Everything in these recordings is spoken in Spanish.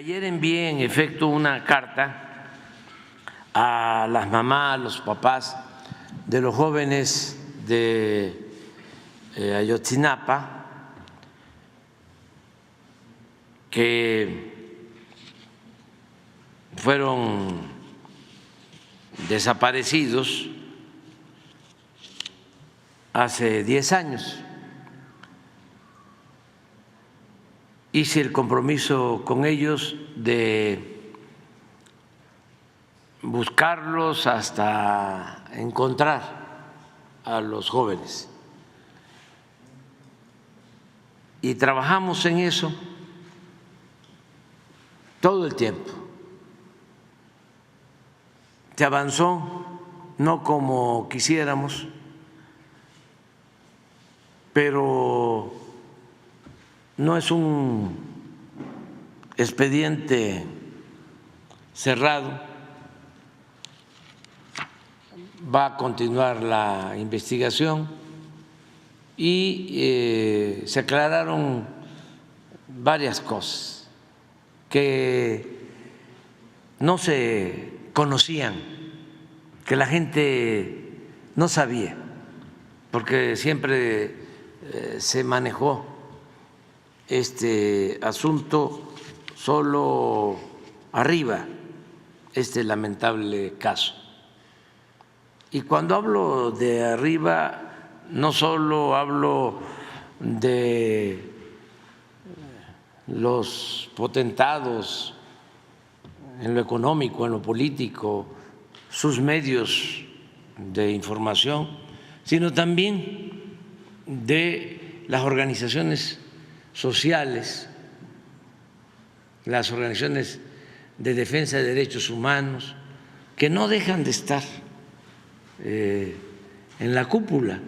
Ayer envié en efecto una carta a las mamás, a los papás de los jóvenes de Ayotzinapa que fueron desaparecidos hace 10 años. Hice el compromiso con ellos de buscarlos hasta encontrar a los jóvenes. Y trabajamos en eso todo el tiempo. Se avanzó, no como quisiéramos, pero no es un expediente cerrado, va a continuar la investigación y se aclararon varias cosas que no se conocían, que la gente no sabía, porque siempre se manejó este asunto solo arriba, este lamentable caso. Y cuando hablo de arriba, no solo hablo de los potentados en lo económico, en lo político, sus medios de información, sino también de las organizaciones sociales, las organizaciones de defensa de derechos humanos, que no dejan de estar en la cúpula,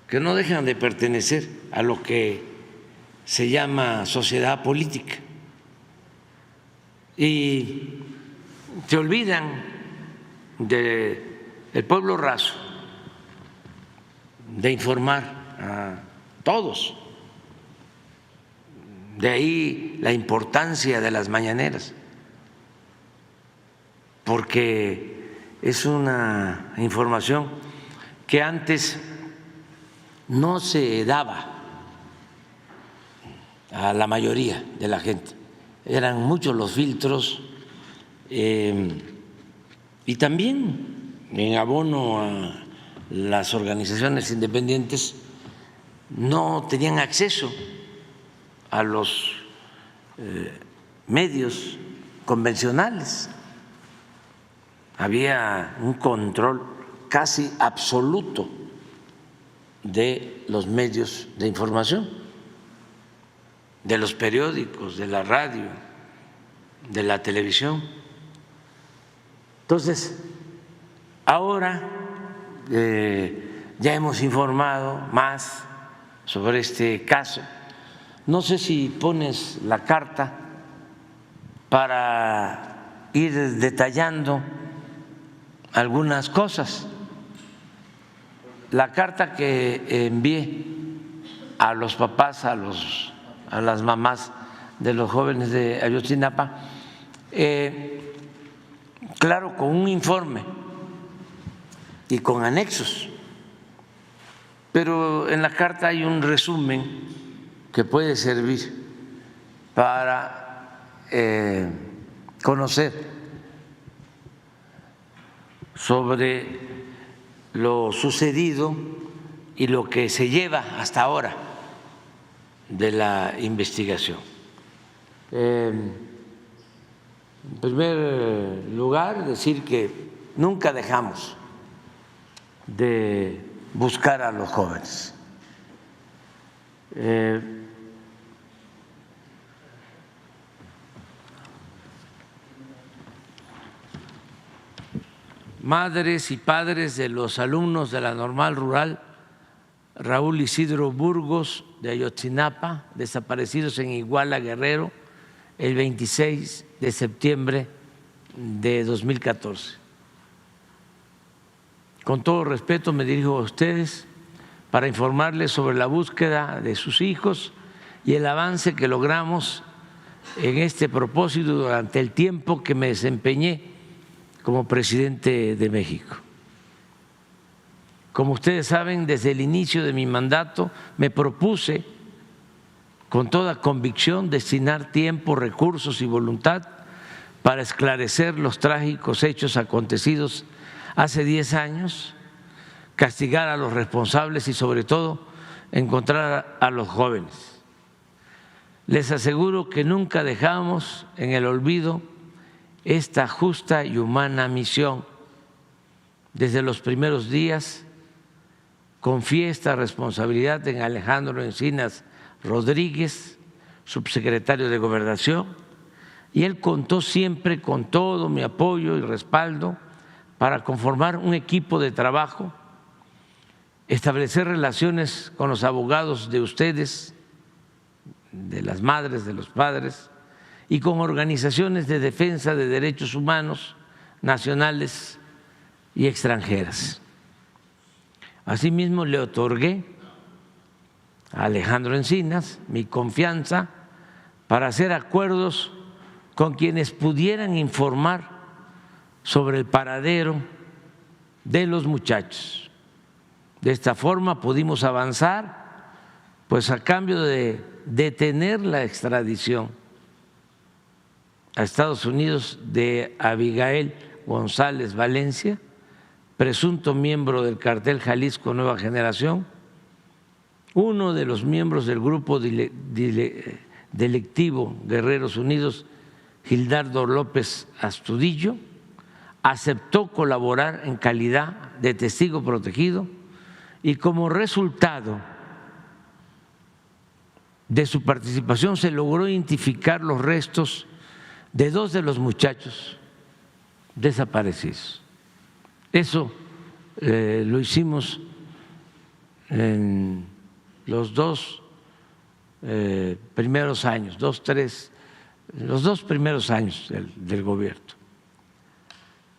que no dejan de pertenecer a lo que se llama sociedad política y se olvidan del pueblo raso, de informar a todos. De ahí la importancia de las mañaneras, porque es una información que antes no se daba a la mayoría de la gente. Eran muchos los filtros y también en abono a las organizaciones independientes no tenían acceso a los medios convencionales. Había un control casi absoluto de los medios de información, de los periódicos, de la radio, de la televisión. Entonces, ahora ya hemos informado más sobre este caso. No sé si pones la carta para ir detallando algunas cosas. La carta que envié a los papás, a las mamás de los jóvenes de Ayotzinapa, claro, con un informe y con anexos, pero en la carta hay un resumen que puede servir para conocer sobre lo sucedido y lo que se lleva hasta ahora de la investigación. En primer lugar, decir que nunca dejamos de buscar a los jóvenes. Madres y padres de los alumnos de la Normal Rural Raúl Isidro Burgos de Ayotzinapa, desaparecidos en Iguala, Guerrero, el 26 de septiembre de 2014. Con todo respeto me dirijo a ustedes para informarles sobre la búsqueda de sus hijos y el avance que logramos en este propósito durante el tiempo que me desempeñé como presidente de México. Como ustedes saben, desde el inicio de mi mandato me propuse con toda convicción destinar tiempo, recursos y voluntad para esclarecer los trágicos hechos acontecidos hace 10 años, castigar a los responsables y sobre todo encontrar a los jóvenes. Les aseguro que nunca dejamos en el olvido esta justa y humana misión. Desde los primeros días confié esta responsabilidad en Alejandro Encinas Rodríguez, subsecretario de Gobernación, y él contó siempre con todo mi apoyo y respaldo para conformar un equipo de trabajo, establecer relaciones con los abogados de ustedes, de las madres, de los padres, y con organizaciones de defensa de derechos humanos nacionales y extranjeras. Asimismo, le otorgué a Alejandro Encinas mi confianza para hacer acuerdos con quienes pudieran informar sobre el paradero de los muchachos. De esta forma pudimos avanzar, pues a cambio de detener la extradición a Estados Unidos de Abigail González Valencia, presunto miembro del cartel Jalisco Nueva Generación, uno de los miembros del grupo delictivo Guerreros Unidos, Gildardo López Astudillo, aceptó colaborar en calidad de testigo protegido y como resultado de su participación se logró identificar los restos de 2 de los muchachos desaparecidos. Eso lo hicimos en los 2 primeros años, los 2 primeros años del gobierno.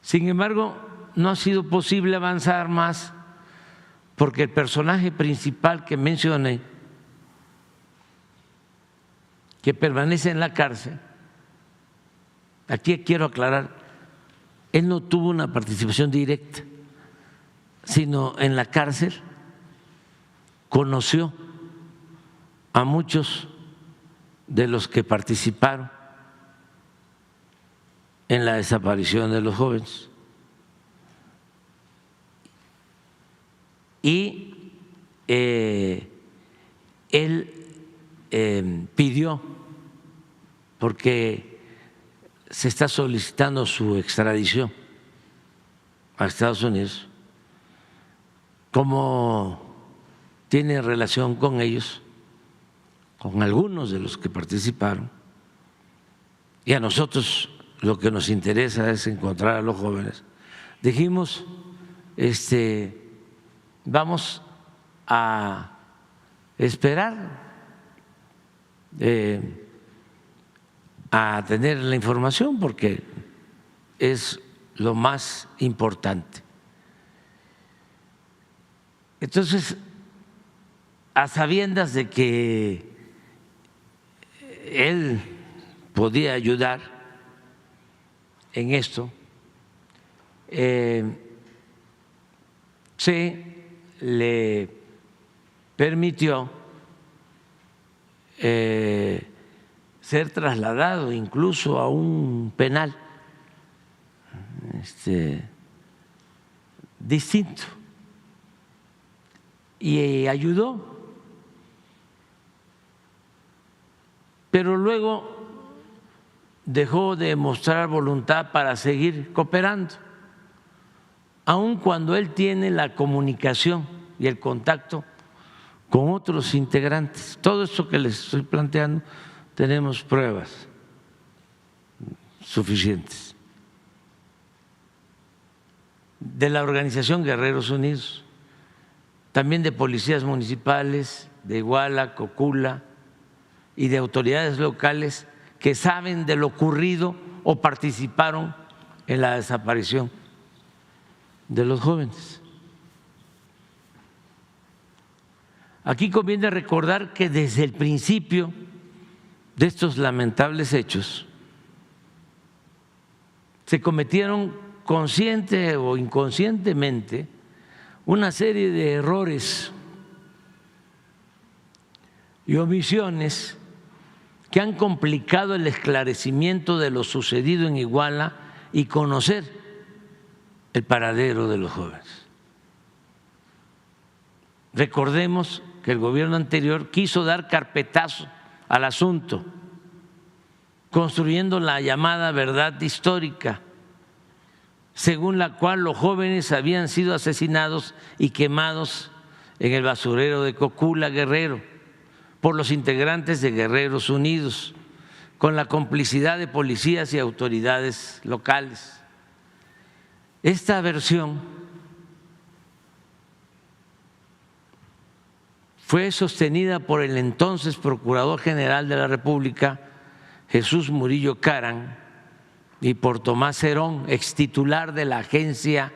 Sin embargo, no ha sido posible avanzar más porque el personaje principal que mencioné, que permanece en la cárcel, aquí quiero aclarar, él no tuvo una participación directa, sino en la cárcel conoció a muchos de los que participaron en la desaparición de los jóvenes. Y él pidió, porque se está solicitando su extradición a Estados Unidos, como tiene relación con ellos, con algunos de los que participaron, y a nosotros lo que nos interesa es encontrar a los jóvenes, dijimos, vamos a esperar a tener la información porque es lo más importante. Entonces, a sabiendas de que él podía ayudar en esto, se le permitió ser trasladado incluso a un penal distinto y ayudó, pero luego dejó de mostrar voluntad para seguir cooperando, aun cuando él tiene la comunicación y el contacto con otros integrantes. Todo esto que les estoy planteando, tenemos pruebas suficientes. De la organización Guerreros Unidos, también de policías municipales de Iguala, Cocula y de autoridades locales que saben de lo ocurrido o participaron en la desaparición de los jóvenes. Aquí conviene recordar que desde el principio de estos lamentables hechos se cometieron consciente o inconscientemente una serie de errores y omisiones que han complicado el esclarecimiento de lo sucedido en Iguala y conocer el paradero de los jóvenes. Recordemos que el gobierno anterior quiso dar carpetazo al asunto, construyendo la llamada verdad histórica, según la cual los jóvenes habían sido asesinados y quemados en el basurero de Cocula, Guerrero, por los integrantes de Guerreros Unidos, con la complicidad de policías y autoridades locales. Esta versión fue sostenida por el entonces Procurador General de la República, Jesús Murillo Caram, y por Tomás Herón, extitular de la Agencia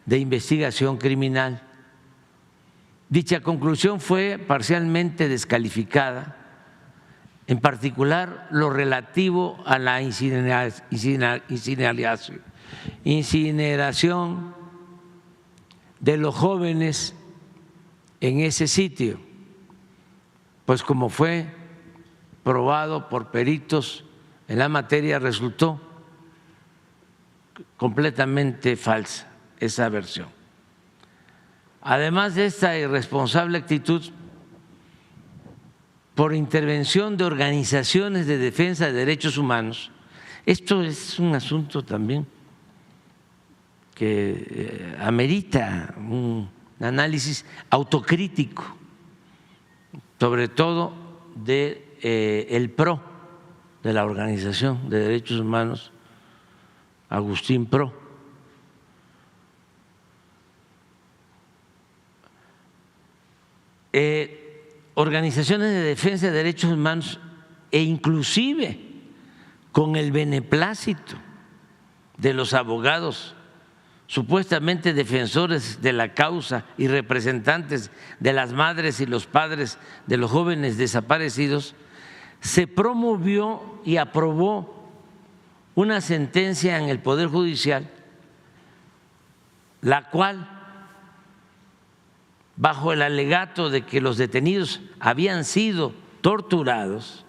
de Investigación Criminal. Dicha conclusión fue parcialmente descalificada, en particular lo relativo a la incineración de los jóvenes en ese sitio, pues como fue probado por peritos en la materia, resultó completamente falsa esa versión. Además de esta irresponsable actitud, por intervención de organizaciones de defensa de derechos humanos, esto es un asunto también que amerita un análisis autocrítico, sobre todo del PRO, de la Organización de Derechos Humanos, Agustín Pro. Organizaciones de defensa de derechos humanos e inclusive con el beneplácito de los abogados supuestamente defensores de la causa y representantes de las madres y los padres de los jóvenes desaparecidos, se promovió y aprobó una sentencia en el Poder Judicial, la cual, bajo el alegato de que los detenidos habían sido torturados,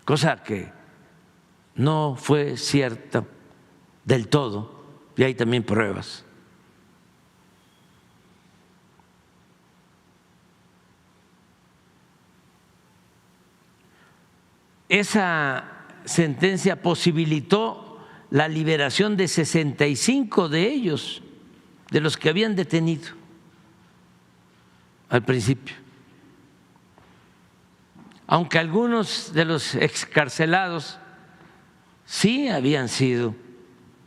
cosa que no fue cierta del todo, y hay también pruebas. Esa sentencia posibilitó la liberación de 65 de ellos, de los que habían detenido al principio, aunque algunos de los excarcelados sí habían sido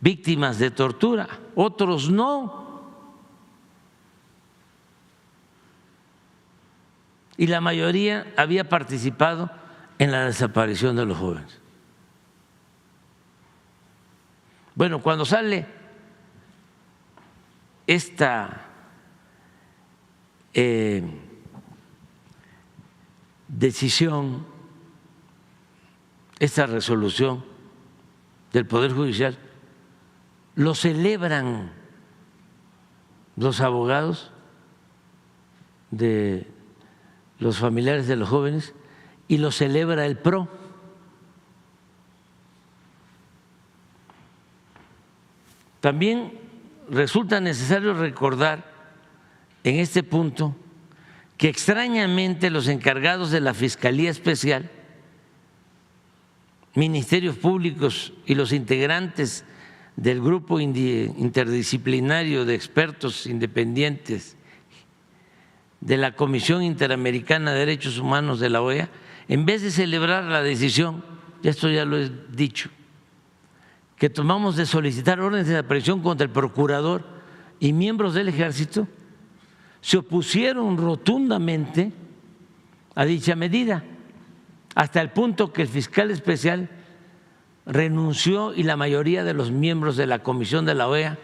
víctimas de tortura, otros no, y la mayoría había participado en la desaparición de los jóvenes. Bueno, cuando sale esta decisión, esta resolución del Poder Judicial, lo celebran los abogados de los familiares de los jóvenes y lo celebra el PRO. También resulta necesario recordar en este punto que extrañamente los encargados de la Fiscalía Especial, ministerios públicos y los integrantes del grupo interdisciplinario de expertos independientes de la Comisión Interamericana de Derechos Humanos de la OEA, en vez de celebrar la decisión, esto ya lo he dicho, que tomamos de solicitar órdenes de aprehensión contra el procurador y miembros del Ejército, se opusieron rotundamente a dicha medida, hasta el punto que el fiscal especial renunció y la mayoría de los miembros de la comisión de la OEA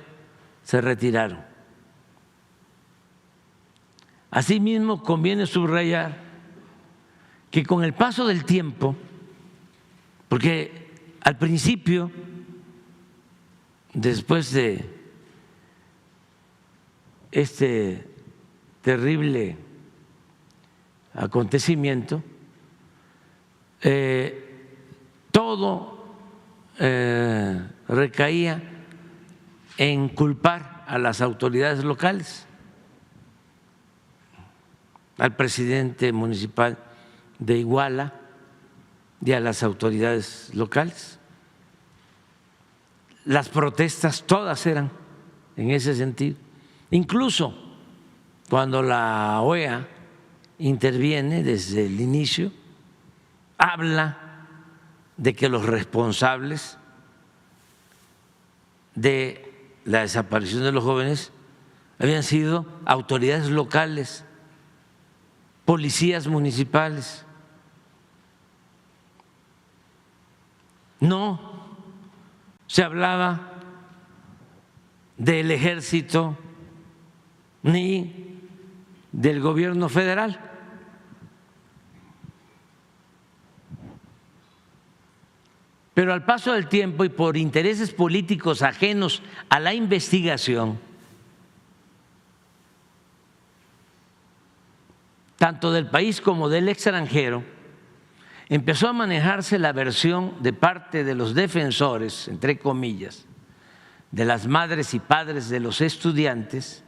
se retiraron. Asimismo, conviene subrayar que con el paso del tiempo, porque al principio, después de este terrible acontecimiento, todo recaía en culpar a las autoridades locales, al presidente municipal de Iguala y a las autoridades locales. Las protestas todas eran en ese sentido. Incluso cuando la OEA interviene desde el inicio, habla de que los responsables de la desaparición de los jóvenes habían sido autoridades locales, policías municipales. No se hablaba del ejército ni del gobierno federal. Pero al paso del tiempo y por intereses políticos ajenos a la investigación, tanto del país como del extranjero, empezó a manejarse la versión de parte de los defensores, entre comillas, de las madres y padres de los estudiantes,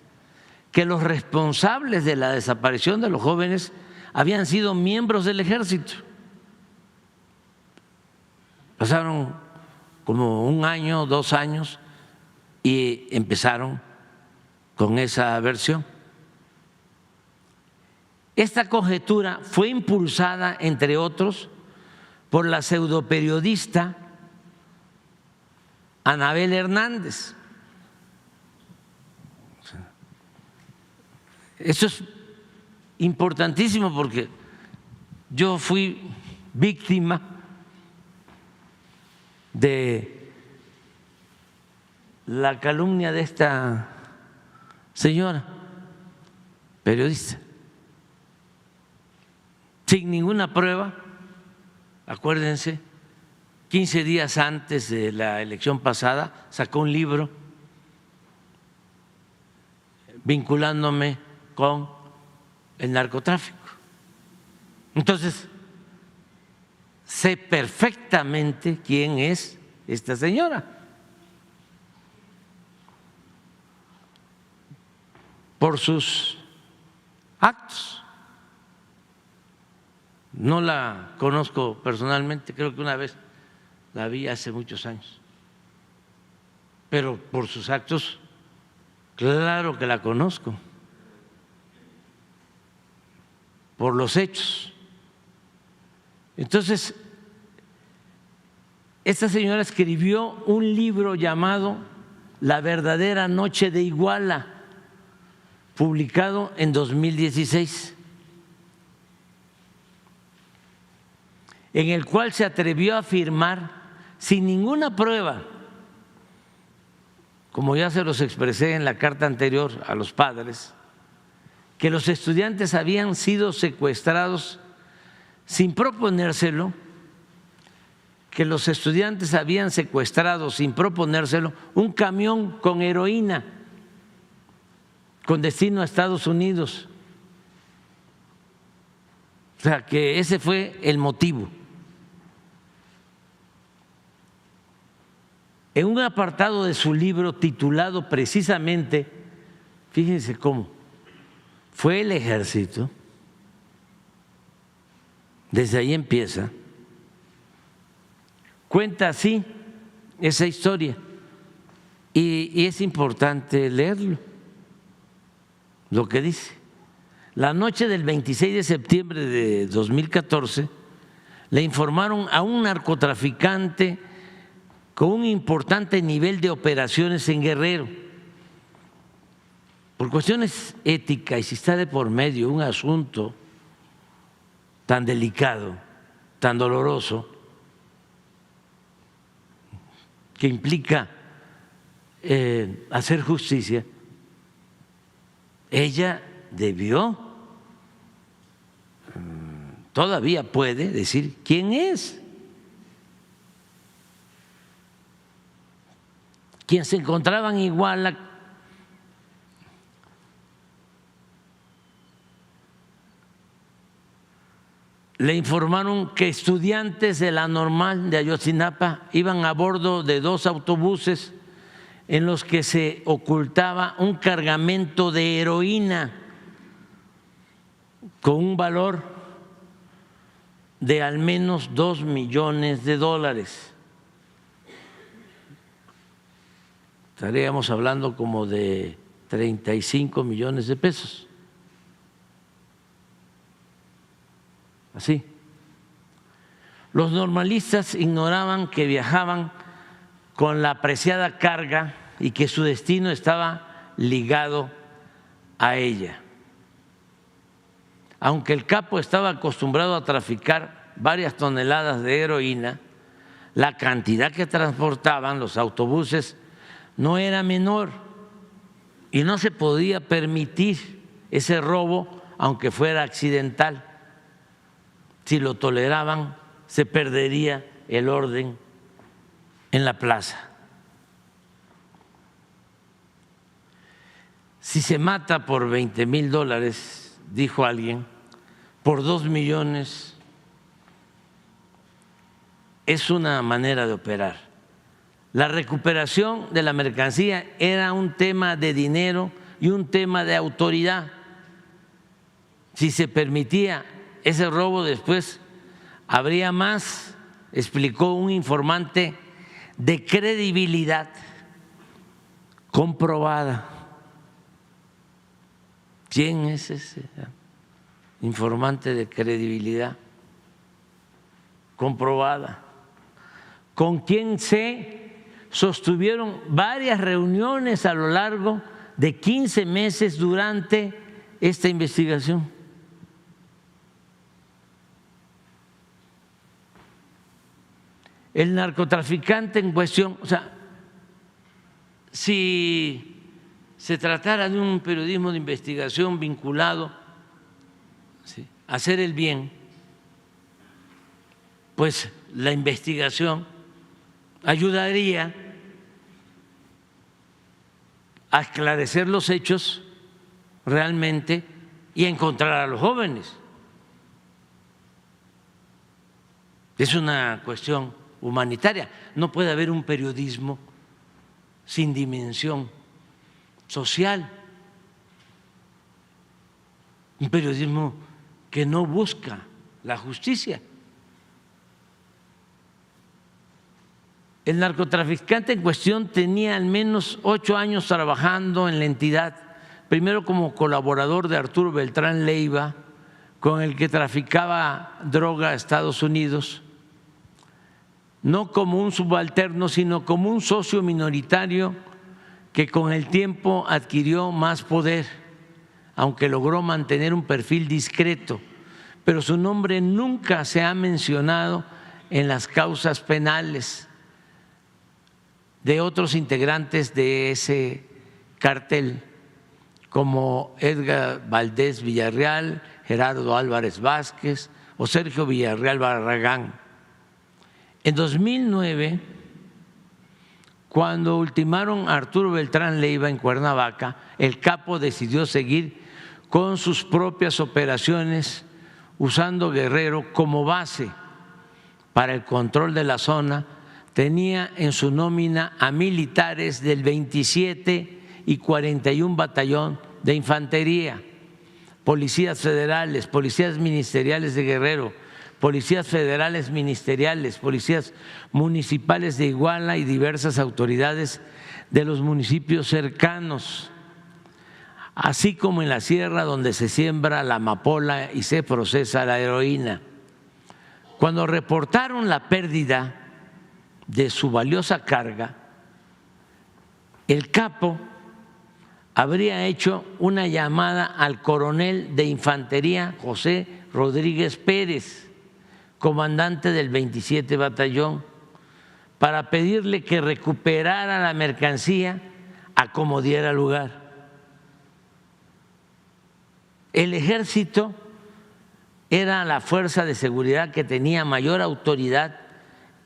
que los responsables de la desaparición de los jóvenes habían sido miembros del ejército. Pasaron como un año, 2 años y empezaron con esa versión. Esta conjetura fue impulsada, entre otros, por la pseudoperiodista Anabel Hernández. Eso es importantísimo porque yo fui víctima de la calumnia de esta señora periodista, sin ninguna prueba. Acuérdense, 15 días antes de la elección pasada sacó un libro vinculándome con el narcotráfico. Entonces, sé perfectamente quién es esta señora. Por sus actos. No la conozco personalmente, creo que una vez la vi hace muchos años, pero por sus actos, claro que la conozco, por los hechos. Entonces, esta señora escribió un libro llamado La verdadera noche de Iguala, publicado en 2016. En el cual se atrevió a afirmar sin ninguna prueba, como ya se los expresé en la carta anterior a los padres, que los estudiantes habían sido secuestrados sin proponérselo, que los estudiantes habían secuestrado sin proponérselo un camión con heroína con destino a Estados Unidos. O sea, que ese fue el motivo. En un apartado de su libro titulado precisamente, fíjense cómo, fue el ejército, desde ahí empieza, cuenta así esa historia y es importante leerlo, lo que dice. La noche del 26 de septiembre de 2014 le informaron a un narcotraficante con un importante nivel de operaciones en Guerrero. Por cuestiones éticas y si está de por medio un asunto tan delicado, tan doloroso, que implica hacer justicia, ella debió todavía puede decir quién es. Quienes se encontraban en Iguala le informaron que estudiantes de la Normal de Ayotzinapa iban a bordo de 2 autobuses en los que se ocultaba un cargamento de heroína con un valor de al menos $2 millones. Estaríamos hablando como de 35 millones de pesos. Así. Los normalistas ignoraban que viajaban con la apreciada carga y que su destino estaba ligado a ella. Aunque el capo estaba acostumbrado a traficar varias toneladas de heroína, la cantidad que transportaban los autobuses no era menor y no se podía permitir ese robo, aunque fuera accidental. Si lo toleraban, se perdería el orden en la plaza. Si se mata por $20,000, dijo alguien, por 2 millones, es una manera de operar. La recuperación de la mercancía era un tema de dinero y un tema de autoridad. Si se permitía ese robo, después habría más, explicó un informante de credibilidad comprobada. ¿Quién es ese informante de credibilidad comprobada? Con quien se sostuvieron varias reuniones a lo largo de 15 meses durante esta investigación. El narcotraficante en cuestión, o sea, si se tratara de un periodismo de investigación vinculado a hacer el bien, pues la investigación ayudaría a esclarecer los hechos realmente y a encontrar a los jóvenes. Es una cuestión humanitaria. No puede haber un periodismo sin dimensión social, un periodismo que no busca la justicia. El narcotraficante en cuestión tenía al menos 8 años trabajando en la entidad, primero como colaborador de Arturo Beltrán Leiva, con el que traficaba droga a Estados Unidos, no como un subalterno, sino como un socio minoritario que con el tiempo adquirió más poder, aunque logró mantener un perfil discreto, pero su nombre nunca se ha mencionado en las causas penales de otros integrantes de ese cartel, como Edgar Valdés Villarreal, Gerardo Álvarez Vázquez o Sergio Villarreal Barragán. En 2009, cuando ultimaron a Arturo Beltrán Leiva en Cuernavaca, el capo decidió seguir con sus propias operaciones usando Guerrero como base para el control de la zona. Tenía en su nómina a militares del 27 y 41 Batallón de Infantería, policías federales, policías ministeriales de Guerrero, policías federales ministeriales, policías municipales de Iguala y diversas autoridades de los municipios cercanos, así como en la sierra donde se siembra la amapola y se procesa la heroína. Cuando reportaron la pérdida de su valiosa carga, el capo habría hecho una llamada al coronel de infantería José Rodríguez Pérez, comandante del 27 Batallón, para pedirle que recuperara la mercancía a como diera lugar. El ejército era la fuerza de seguridad que tenía mayor autoridad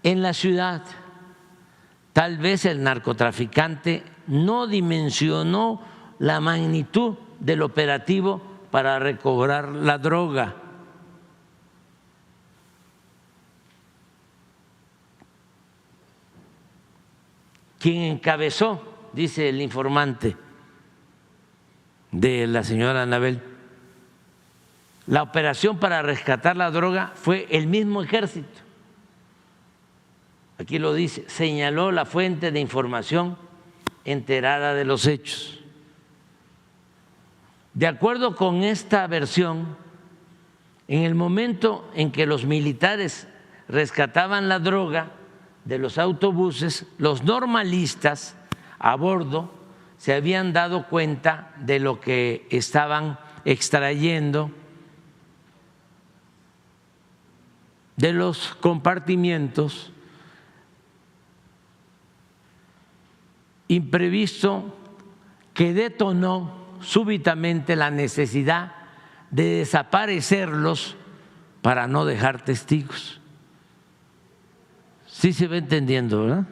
en la ciudad. Tal vez el narcotraficante no dimensionó la magnitud del operativo para recobrar la droga. Quien encabezó, dice el informante de la señora Anabel, la operación para rescatar la droga fue el mismo ejército. Aquí lo dice, señaló la fuente de información enterada de los hechos. De acuerdo con esta versión, en el momento en que los militares rescataban la droga de los autobuses, los normalistas a bordo se habían dado cuenta de lo que estaban extrayendo de los compartimientos. Imprevisto que detonó súbitamente la necesidad de desaparecerlos para no dejar testigos. Sí se va entendiendo, ¿verdad?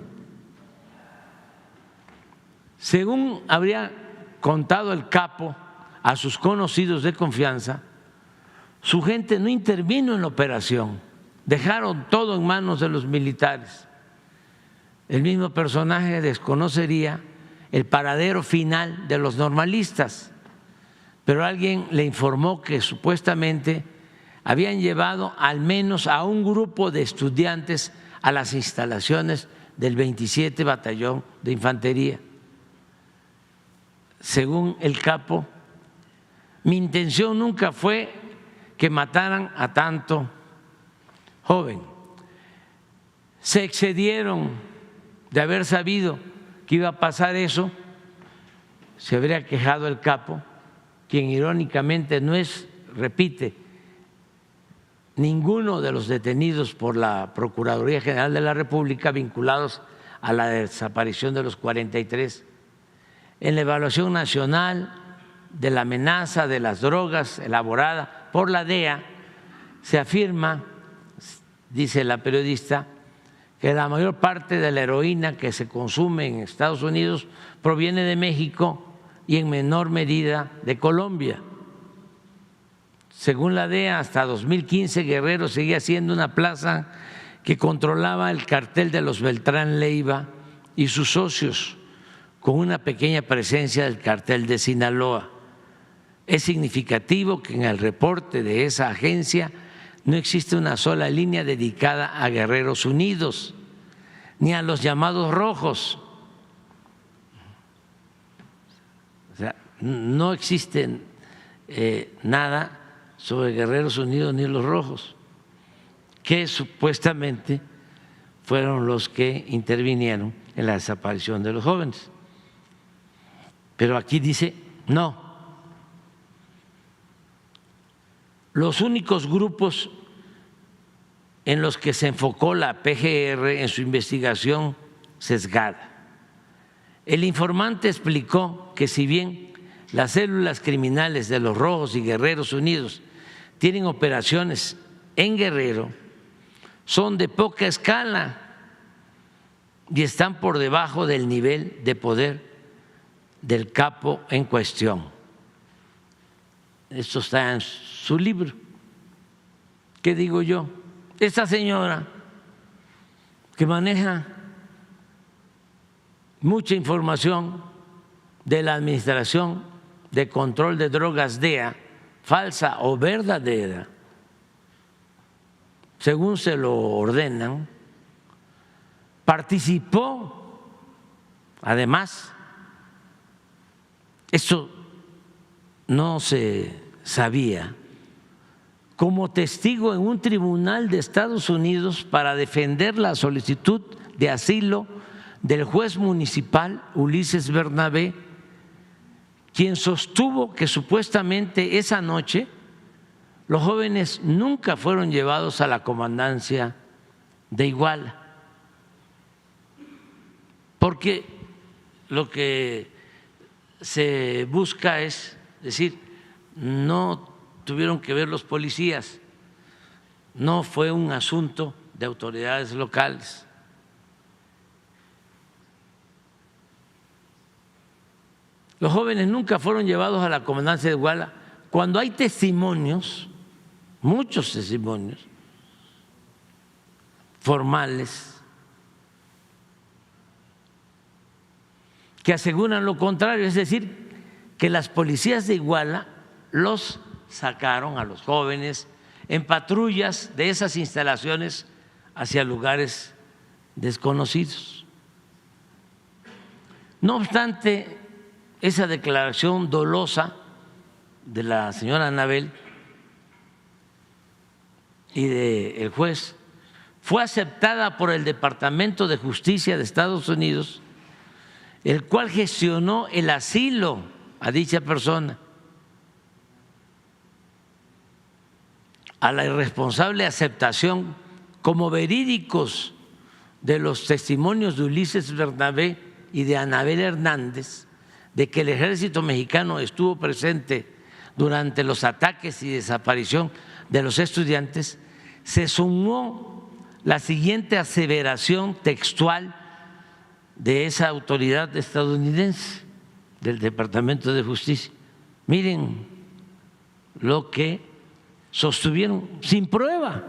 Según habría contado el capo a sus conocidos de confianza, su gente no intervino en la operación, dejaron todo en manos de los militares. El mismo personaje desconocería el paradero final de los normalistas, pero alguien le informó que supuestamente habían llevado al menos a un grupo de estudiantes a las instalaciones del 27 Batallón de Infantería. Según el capo, mi intención nunca fue que mataran a tanto joven. Se excedieron de haber sabido que iba a pasar eso, se habría quejado el capo, quien irónicamente no es, repite, ninguno de los detenidos por la Procuraduría General de la República vinculados a la desaparición de los 43. En la evaluación nacional de la amenaza de las drogas elaborada por la DEA, se afirma, dice la periodista, que la mayor parte de la heroína que se consume en Estados Unidos proviene de México y en menor medida de Colombia. Según la DEA, hasta 2015 Guerrero seguía siendo una plaza que controlaba el cartel de los Beltrán Leiva y sus socios, con una pequeña presencia del cartel de Sinaloa. Es significativo que en el reporte de esa agencia no existe una sola línea dedicada a Guerreros Unidos, ni a los llamados rojos. O sea, no existe nada sobre Guerreros Unidos ni los rojos, que supuestamente fueron los que intervinieron en la desaparición de los jóvenes. Pero aquí dice no. Los únicos grupos en los que se enfocó la PGR en su investigación sesgada. El informante explicó que si bien las células criminales de los Rojos y Guerreros Unidos tienen operaciones en Guerrero, son de poca escala y están por debajo del nivel de poder del capo en cuestión. Esto está en su libro. ¿Qué digo yo? Esta señora que maneja mucha información de la Administración de Control de Drogas DEA, falsa o verdadera, según se lo ordenan, participó, además, esto no se sabía, como testigo en un tribunal de Estados Unidos para defender la solicitud de asilo del juez municipal Ulises Bernabé, quien sostuvo que supuestamente esa noche los jóvenes nunca fueron llevados a la comandancia de Iguala, porque lo que se busca es decir, no tuvieron que ver los policías no fue un asunto de autoridades locales. Los jóvenes nunca fueron llevados a la comandancia de Iguala. Cuando hay testimonios, muchos testimonios formales que aseguran lo contrario, es decir, que las policías de Iguala los sacaron a los jóvenes en patrullas de esas instalaciones hacia lugares desconocidos. No obstante, esa declaración dolosa de la señora Anabel y del juez fue aceptada por el Departamento de Justicia de Estados Unidos, el cual gestionó el asilo a dicha persona. A la irresponsable aceptación como verídicos de los testimonios de Ulises Bernabé y de Anabel Hernández de que el ejército mexicano estuvo presente durante los ataques y desaparición de los estudiantes, se sumó la siguiente aseveración textual de esa autoridad estadounidense del Departamento de Justicia. Miren lo que sostuvieron sin prueba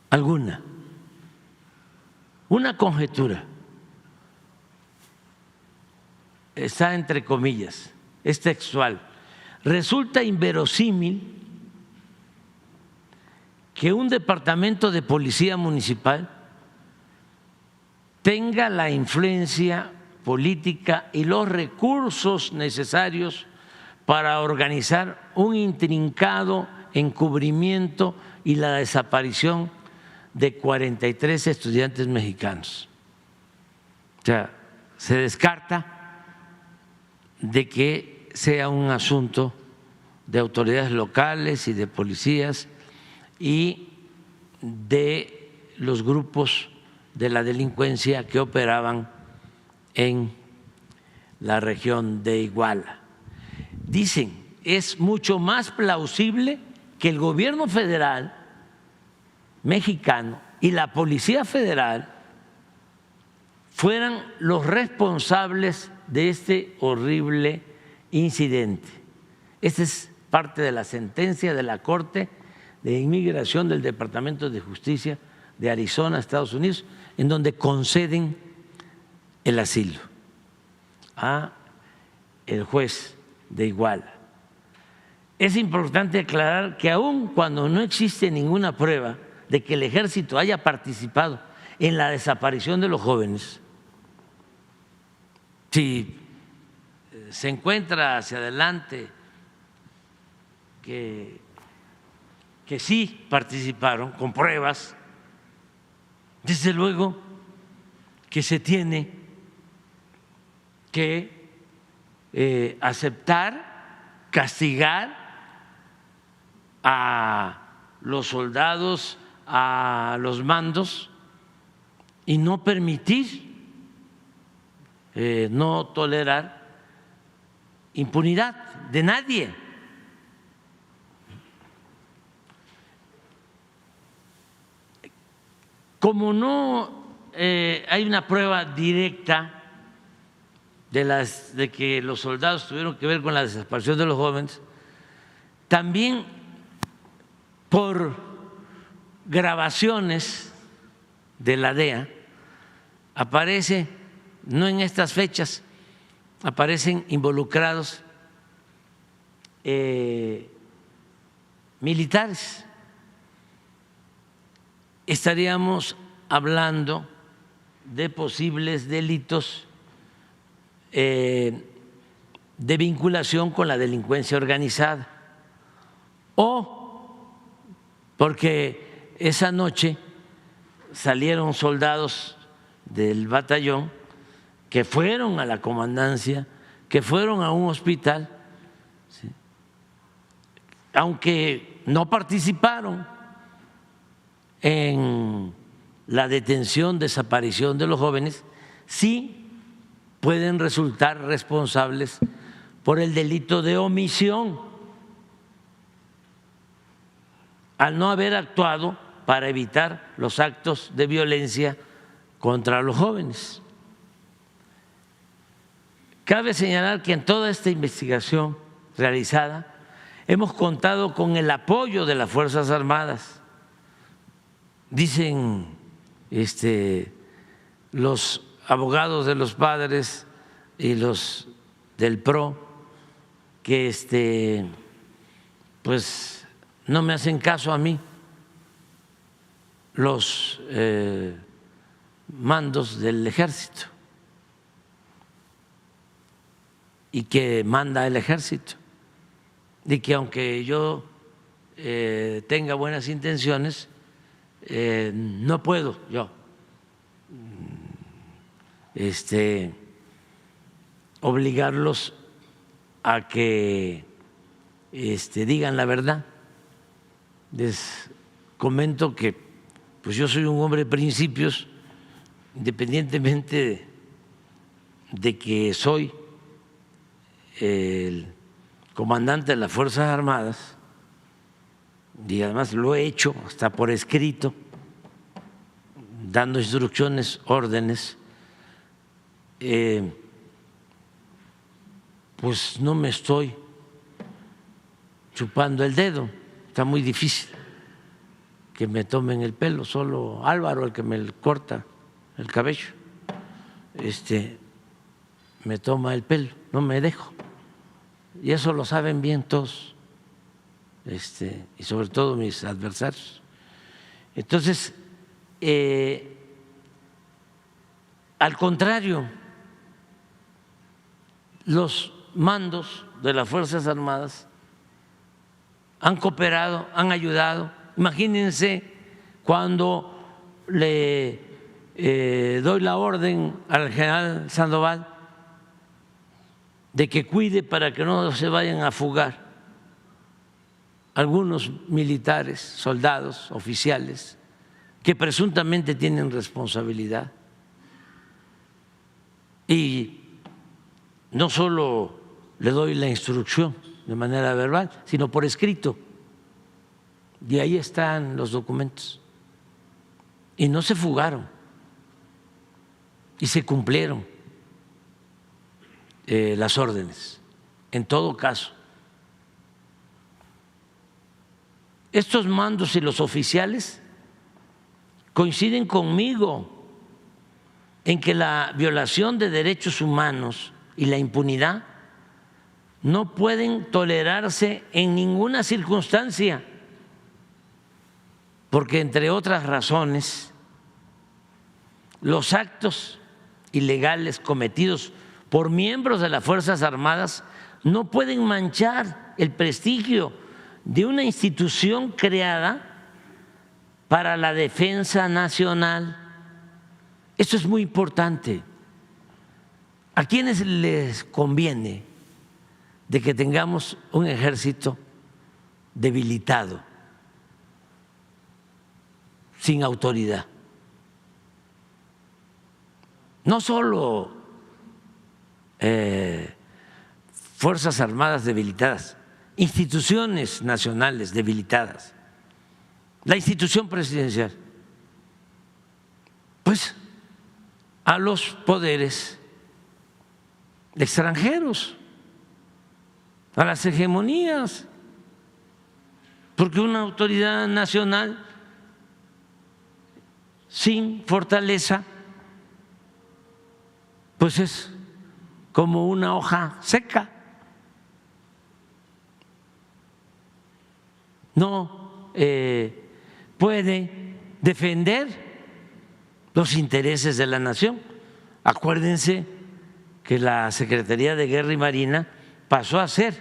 alguna, una conjetura. Está entre comillas, es textual. Resulta inverosímil que un departamento de policía municipal tenga la influencia política y los recursos necesarios para organizar un intrincado encubrimiento y la desaparición de 43 estudiantes mexicanos. O sea, se descarta de que sea un asunto de autoridades locales y de policías y de los grupos de la delincuencia que operaban en la región de Iguala. Dicen, es mucho más plausible que el gobierno federal mexicano y la Policía Federal fueran los responsables de este horrible incidente. Esta es parte de la sentencia de la Corte de Inmigración del Departamento de Justicia de Arizona, Estados Unidos, en donde conceden el asilo a el juez de Iguala. Es importante aclarar que aun cuando no existe ninguna prueba de que el ejército haya participado en la desaparición de los jóvenes, si se encuentra hacia adelante que sí participaron con pruebas, desde luego que se tiene que aceptar, castigar a los soldados, a los mandos y no permitir, no tolerar impunidad de nadie. Como no hay una prueba directa de que los soldados tuvieron que ver con la desaparición de los jóvenes, también por grabaciones de la DEA aparece, no en estas fechas, aparecen involucrados militares. Estaríamos hablando de posibles delitos de vinculación con la delincuencia organizada, o porque esa noche salieron soldados del batallón que fueron a la comandancia, que fueron a un hospital, ¿sí?, aunque no participaron en la detención, desaparición de los jóvenes, sí pueden resultar responsables por el delito de omisión al no haber actuado para evitar los actos de violencia contra los jóvenes. Cabe señalar que en toda esta investigación realizada hemos contado con el apoyo de las Fuerzas Armadas. Dicen los abogados de los padres y los del PRO que pues no me hacen caso a mí los mandos del ejército y que manda el ejército, y que aunque yo tenga buenas intenciones, no puedo yo obligarlos a que digan la verdad. Les comento que pues yo soy un hombre de principios, independientemente de que soy el comandante de las Fuerzas Armadas, y además lo he hecho hasta por escrito, dando instrucciones, órdenes, pues no me estoy chupando el dedo. Está muy difícil que me tomen el pelo, solo Álvaro, el que me corta el cabello, me toma el pelo, no me dejo. Y eso lo saben bien todos, y sobre todo mis adversarios. Entonces, al contrario, los mandos de las Fuerzas Armadas han cooperado, han ayudado. Imagínense cuando le doy la orden al general Sandoval de que cuide para que no se vayan a fugar algunos militares, soldados, oficiales que presuntamente tienen responsabilidad. Y no solo le doy la instrucción de manera verbal, sino por escrito. Y ahí están los documentos. Y no se fugaron. Y se cumplieron las órdenes, en todo caso. Estos mandos y los oficiales coinciden conmigo en que la violación de derechos humanos y la impunidad no pueden tolerarse en ninguna circunstancia, porque entre otras razones, los actos ilegales cometidos por miembros de las Fuerzas Armadas no pueden manchar el prestigio de una institución creada para la defensa nacional. Esto es muy importante. ¿A quiénes les conviene de que tengamos un ejército debilitado, sin autoridad? No solo Fuerzas Armadas debilitadas, instituciones nacionales debilitadas, la institución presidencial, pues a los poderes extranjeros, a las hegemonías, porque una autoridad nacional sin fortaleza pues es como una hoja seca. No puede defender los intereses de la nación. Acuérdense que la Secretaría de Guerra y Marina pasó a ser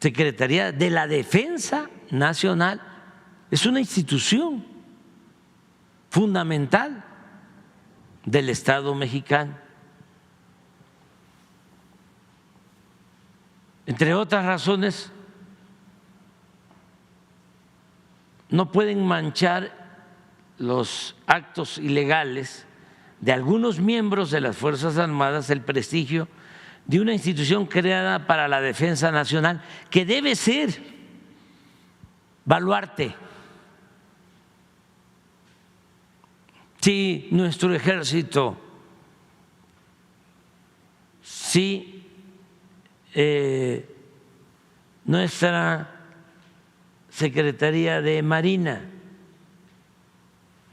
Secretaría de la Defensa Nacional. Es una institución fundamental del Estado mexicano. Entre otras razones, no pueden manchar los actos ilegales de algunos miembros de las Fuerzas Armadas el prestigio de una institución creada para la defensa nacional, que debe ser baluarte. Si nuestro ejército, si nuestra Secretaría de Marina,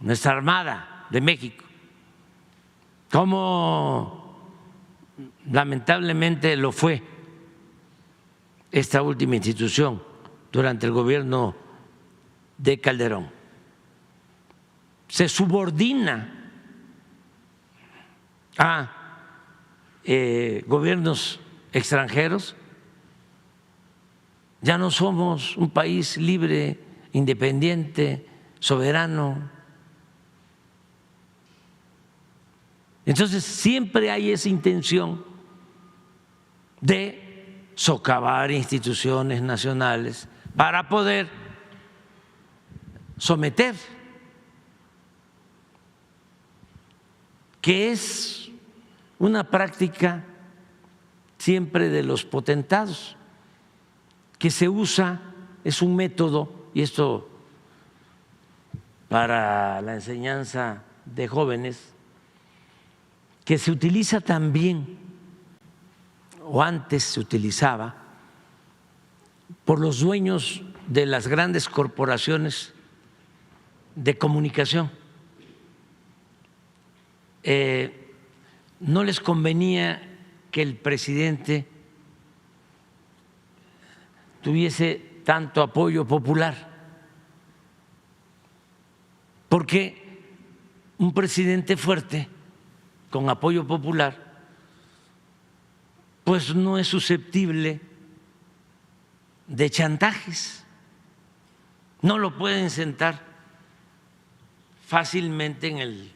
nuestra Armada de México, como lamentablemente lo fue esta última institución durante el gobierno de Calderón, se subordina a gobiernos extranjeros, ya no somos un país libre, independiente, soberano. Entonces siempre hay esa intención de socavar instituciones nacionales para poder someter, que es una práctica siempre de los potentados, que se usa, es un método, y esto para la enseñanza de jóvenes, que se utiliza también, o antes se utilizaba, por los dueños de las grandes corporaciones de comunicación. No les convenía que el presidente tuviese tanto apoyo popular, porque un presidente fuerte con apoyo popular pues no es susceptible de chantajes, no lo pueden sentar fácilmente en el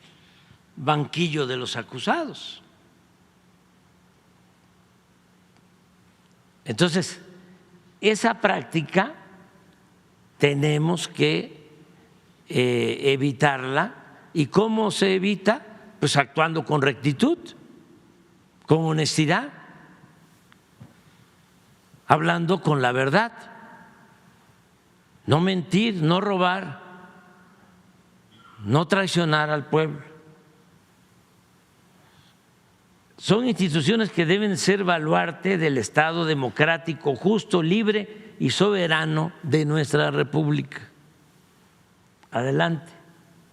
banquillo de los acusados. Entonces, esa práctica tenemos que evitarla. ¿Y cómo se evita? Pues actuando con rectitud, con honestidad, hablando con la verdad, no mentir, no robar, no traicionar al pueblo. Son instituciones que deben ser baluarte del Estado democrático, justo, libre y soberano de nuestra República. Adelante.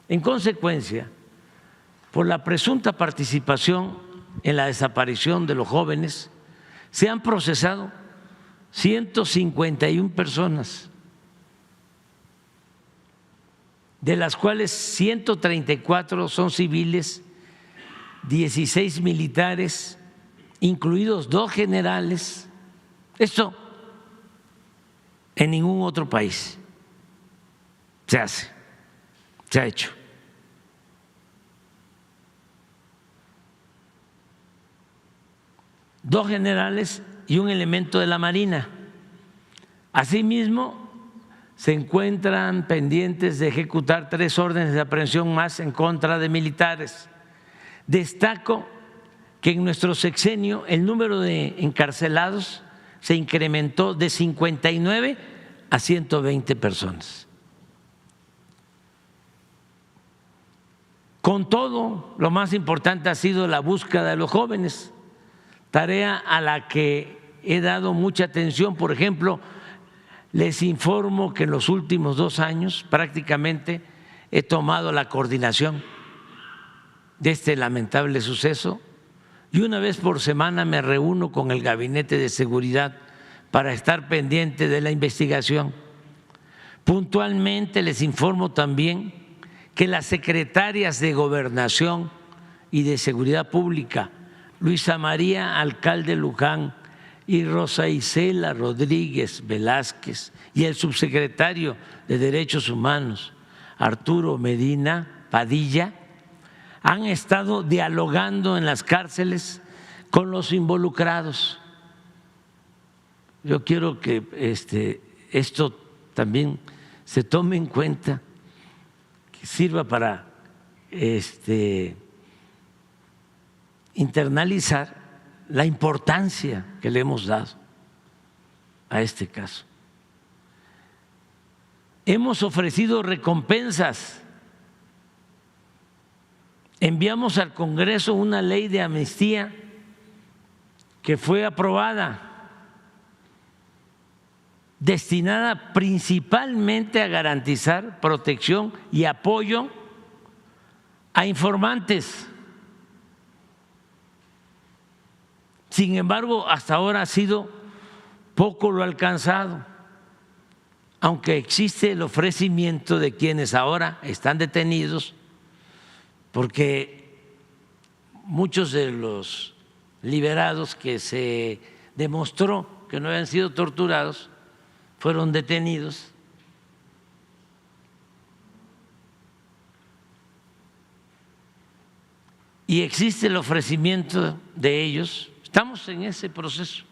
En consecuencia, por la presunta participación en la desaparición de los jóvenes, se han procesado 151 personas, de las cuales 134 son civiles, 16 militares, incluidos 2 generales. Esto en ningún otro país se hace, se ha hecho. Dos generales y un elemento de la Marina. Asimismo, se encuentran pendientes de ejecutar 3 órdenes de aprehensión más en contra de militares. Destaco que en nuestro sexenio el número de encarcelados se incrementó de 59 a 120 personas. Con todo, lo más importante ha sido la búsqueda de los jóvenes, tarea a la que he dado mucha atención. Por ejemplo, les informo que en los últimos 2 años prácticamente he tomado la coordinación de este lamentable suceso y una vez por semana me reúno con el Gabinete de Seguridad para estar pendiente de la investigación. Puntualmente les informo también que las secretarias de Gobernación y de Seguridad Pública, Luisa María Alcalde Luján y Rosa Isela Rodríguez Velázquez, y el subsecretario de Derechos Humanos, Arturo Medina Padilla, han estado dialogando en las cárceles con los involucrados. Yo quiero que esto también se tome en cuenta, que sirva para internalizar la importancia que le hemos dado a este caso. hemos ofrecido recompensas. Enviamos al Congreso una ley de amnistía que fue aprobada, destinada principalmente a garantizar protección y apoyo a informantes. Sin embargo, hasta ahora ha sido poco lo alcanzado, aunque existe el ofrecimiento de quienes ahora están detenidos, porque muchos de los liberados que se demostró que no habían sido torturados fueron detenidos. Y existe el ofrecimiento de ellos, estamos en ese proceso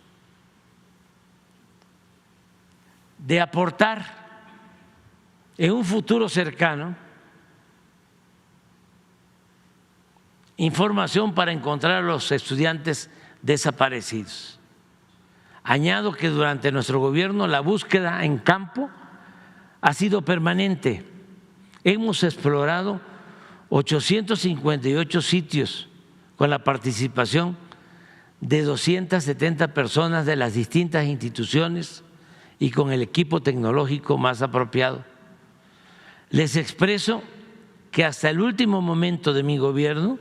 de aportar en un futuro cercano información para encontrar a los estudiantes desaparecidos. Añado que durante nuestro gobierno la búsqueda en campo ha sido permanente. Hemos explorado 858 sitios con la participación de 270 personas de las distintas instituciones y con el equipo tecnológico más apropiado. Les expreso que hasta el último momento de mi gobierno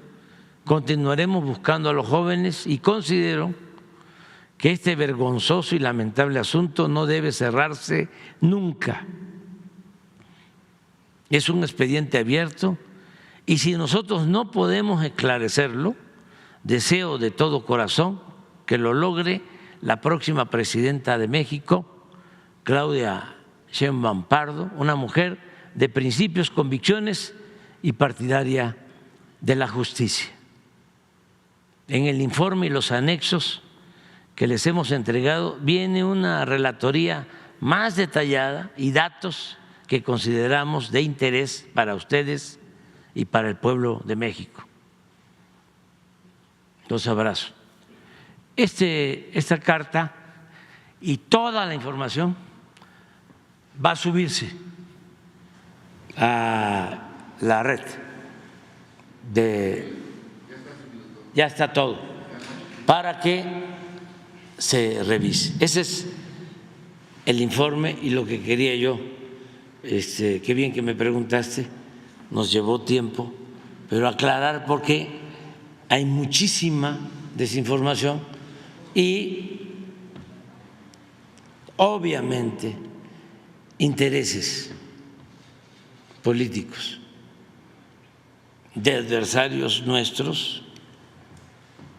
continuaremos buscando a los jóvenes y considero que este vergonzoso y lamentable asunto no debe cerrarse nunca. Es un expediente abierto y si nosotros no podemos esclarecerlo, deseo de todo corazón que lo logre la próxima presidenta de México, Claudia Sheinbaum Pardo, una mujer de principios, convicciones y partidaria de la justicia. En el informe y los anexos que les hemos entregado viene una relatoría más detallada y datos que consideramos de interés para ustedes y para el pueblo de México. Los abrazo. Esta carta y toda la información va a subirse a la red de… Ya está todo, para que se revise. Ese es el informe y lo que quería yo, qué bien que me preguntaste, nos llevó tiempo, pero aclarar porque hay muchísima desinformación y obviamente intereses políticos de adversarios nuestros,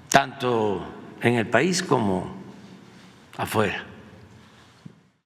tanto en el país como afuera.